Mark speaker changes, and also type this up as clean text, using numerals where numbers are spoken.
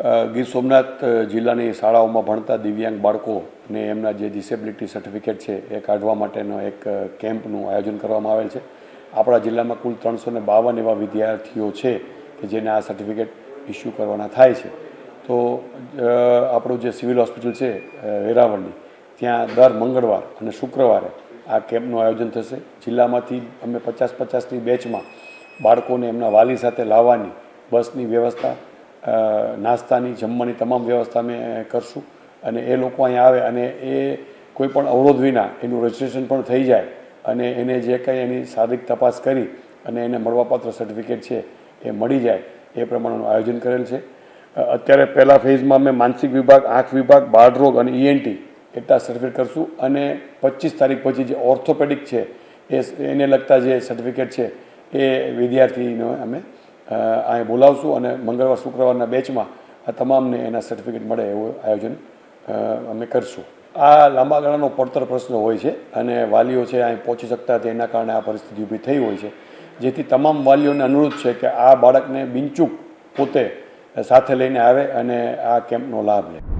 Speaker 1: ગીર સોમનાથ જિલ્લાની શાળાઓમાં ભણતા દિવ્યાંગ બાળકોને એમના જે ડિસેબિલિટી સર્ટિફિકેટ છે એ કાઢવા માટેનો એક કેમ્પનું આયોજન કરવામાં આવેલ છે. આપણા જિલ્લામાં કુલ 352 એવા વિદ્યાર્થીઓ છે કે જેને આ સર્ટિફિકેટ ઇસ્યુ કરવાના થાય છે. તો આપણું જે સિવિલ હોસ્પિટલ છે વેરાવળની, ત્યાં દર મંગળવાર અને શુક્રવારે આ કેમ્પનું આયોજન થશે. જિલ્લામાંથી અમે 50-50ની બેચમાં બાળકોને એમના વાલી સાથે લાવવાની બસની વ્યવસ્થા, નાસ્તાની, જમવાની તમામ વ્યવસ્થા અમે કરશું. અને એ લોકો અહીં આવે અને એ કોઈ પણ અવરોધ વિના એનું રજિસ્ટ્રેશન પણ થઈ જાય અને એને જે કંઈ એની શારીરિક તપાસ કરી અને એને મળવાપાત્ર સર્ટિફિકેટ છે એ મળી જાય એ પ્રમાણેનું આયોજન કરેલ છે. અત્યારે પહેલા ફેઝમાં અમે માનસિક વિભાગ, આંખ વિભાગ, બાળરોગ અને ENT એટલા સર્ટિફિકેટ કરશું. અને 25 તારીખ પછી જે ઓર્થોપેડિક છે એને લગતા જે સર્ટિફિકેટ છે એ વિદ્યાર્થીને અમે અહીં બોલાવશું અને મંગળવાર શુક્રવારના બેચમાં આ તમામને એના સર્ટિફિકેટ મળે એવું આયોજન અમે કરશું. આ લાંબા ગાળાનો પડતર પ્રશ્ન હોય છે અને વાલીઓ છે અહીં પહોંચી શકતા હતા, એના કારણે આ પરિસ્થિતિ ઊભી થઈ હોય છે. જેથી તમામ વાલીઓને અનુરોધ છે કે આ બાળકને બિનચૂક પોતે સાથે લઈને આવે અને આ કેમ્પનો લાભ લે.